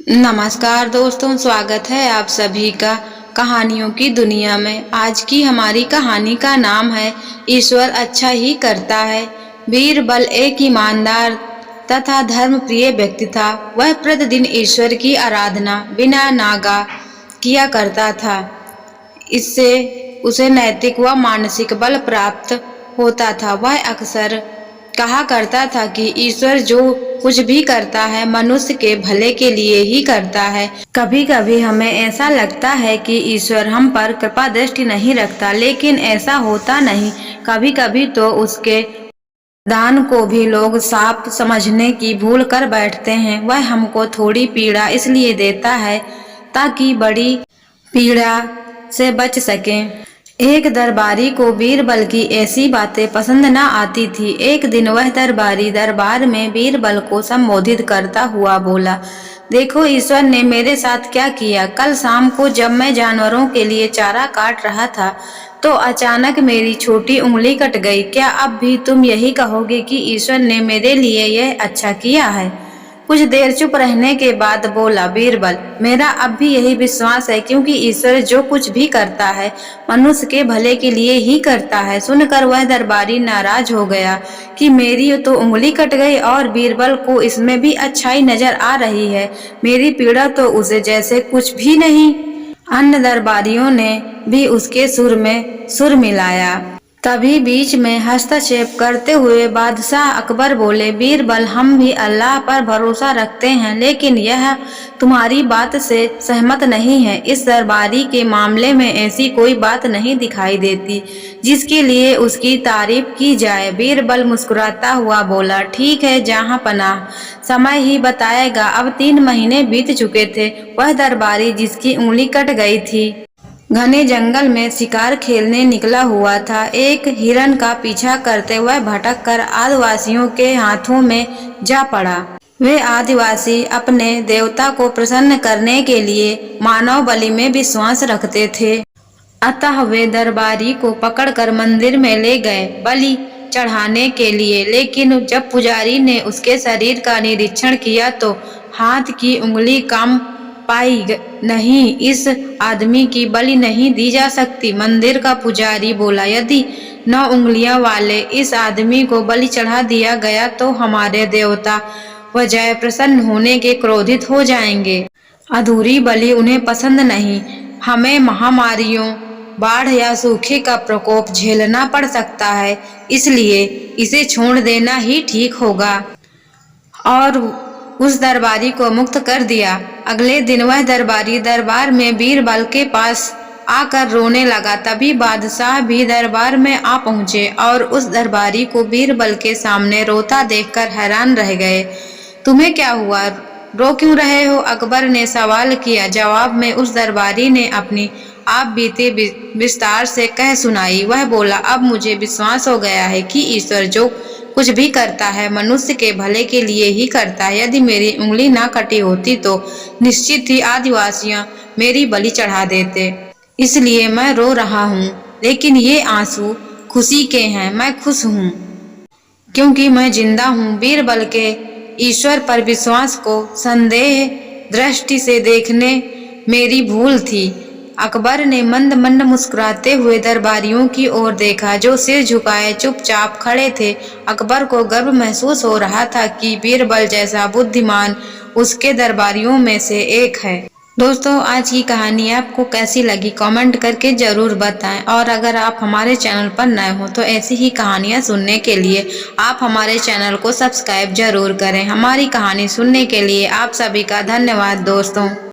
नमस्कार दोस्तों, स्वागत है आप सभी का कहानियों की दुनिया में। आज की हमारी कहानी का नाम है ईश्वर अच्छा ही करता है। बीरबल एक ईमानदार तथा धर्म प्रिय व्यक्ति था। वह प्रतिदिन ईश्वर की आराधना बिना नागा किया करता था। इससे उसे नैतिक व मानसिक बल प्राप्त होता था। वह अक्सर कहा करता था कि ईश्वर जो कुछ भी करता है मनुष्य के भले के लिए ही करता है। कभी कभी हमें ऐसा लगता है कि ईश्वर हम पर कृपा दृष्टि नहीं रखता, लेकिन ऐसा होता नहीं। कभी कभी तो उसके दान को भी लोग साफ समझने की भूल कर बैठते हैं। वह हमको थोड़ी पीड़ा इसलिए देता है ताकि बड़ी पीड़ा से बच सकें। एक दरबारी को बीरबल की ऐसी बातें पसंद न आती थी। एक दिन वह दरबारी दरबार में बीरबल को संबोधित करता हुआ बोला, देखो ईश्वर ने मेरे साथ क्या किया। कल शाम को जब मैं जानवरों के लिए चारा काट रहा था तो अचानक मेरी छोटी उंगली कट गई। क्या अब भी तुम यही कहोगे कि ईश्वर ने मेरे लिए यह अच्छा किया है? कुछ देर चुप रहने के बाद बोला बीरबल, मेरा अब भी यही विश्वास है, क्योंकि ईश्वर जो कुछ भी करता है मनुष्य के भले के लिए ही करता है। सुनकर वह दरबारी नाराज हो गया कि मेरी तो उंगली कट गई और बीरबल को इसमें भी अच्छाई नजर आ रही है। मेरी पीड़ा तो उसे जैसे कुछ भी नहीं। अन्य दरबारियों ने भी उसके सुर में सुर मिलाया। तभी बीच में हस्तक्षेप करते हुए बादशाह अकबर बोले, बीरबल हम भी अल्लाह पर भरोसा रखते हैं, लेकिन यह तुम्हारी बात से सहमत नहीं है। इस दरबारी के मामले में ऐसी कोई बात नहीं दिखाई देती जिसके लिए उसकी तारीफ की जाए। बीरबल मुस्कुराता हुआ बोला, ठीक है जहां पनाह, समय ही बताएगा। अब 3 महीने बीत चुके थे। वह दरबारी जिसकी उंगली कट गई थी घने जंगल में शिकार खेलने निकला हुआ था। एक हिरण का पीछा करते हुए भटक कर आदिवासियों के हाथों में जा पड़ा। वे आदिवासी अपने देवता को प्रसन्न करने के लिए मानव बलि में विश्वास रखते थे। अतः वे दरबारी को पकड़कर मंदिर में ले गए बलि चढ़ाने के लिए। लेकिन जब पुजारी ने उसके शरीर का निरीक्षण किया तो हाथ की उंगली काम पाई नहीं। इस आदमी की बलि नहीं दी जा सकती। मंदिर का पुजारी बोला, यदि 9 उंगलियां वाले इस आदमी को बलि चढ़ा दिया गया तो हमारे देवता वजय प्रसन्न होने के क्रोधित हो जाएंगे। अधूरी बलि उन्हें पसंद नहीं। हमें महामारियों, बाढ़ या सूखे का प्रकोप झेलना पड़ सकता है, इसलिए इसे छोड़ देना ही ठीक होगा। और उस दरबारी को मुक्त कर दिया। अगले दिन वह दरबारी दरबार में बीरबल के पास आकर रोने लगा। तभी बादशाह भी दरबार में आ पहुंचे और उस दरबारी को बीरबल के सामने रोता देखकर हैरान रह गए। तुम्हें क्या हुआ, रो क्यों रहे हो? अकबर ने सवाल किया। जवाब में उस दरबारी ने अपनी आप बीते विस्तार से कह सुनाई। वह बोला, अब मुझे विश्वास हो गया है कि ईश्वर जो कुछ भी करता है मनुष्य के भले के लिए ही करता है। यदि मेरी उंगली ना कटी होती तो निश्चित ही आदिवासियां मेरी बलि चढ़ा देते। इसलिए मैं रो रहा हूँ, लेकिन ये आंसू खुशी के हैं। मैं खुश हूँ क्योंकि मैं जिंदा हूँ। बीरबल के ईश्वर पर विश्वास को संदेह दृष्टि से देखने मेरी भूल थी। अकबर ने मंद मंद मुस्कुराते हुए दरबारियों की ओर देखा जो सिर झुकाए चुपचाप खड़े थे। अकबर को गर्व महसूस हो रहा था कि बीरबल जैसा बुद्धिमान उसके दरबारियों में से एक है। दोस्तों, आज की कहानी आपको कैसी लगी कमेंट करके जरूर बताएं। और अगर आप हमारे चैनल पर नए हो तो ऐसी ही कहानियां सुनने के लिए आप हमारे चैनल को सब्सक्राइब जरूर करें। हमारी कहानी सुनने के लिए आप सभी का धन्यवाद दोस्तों।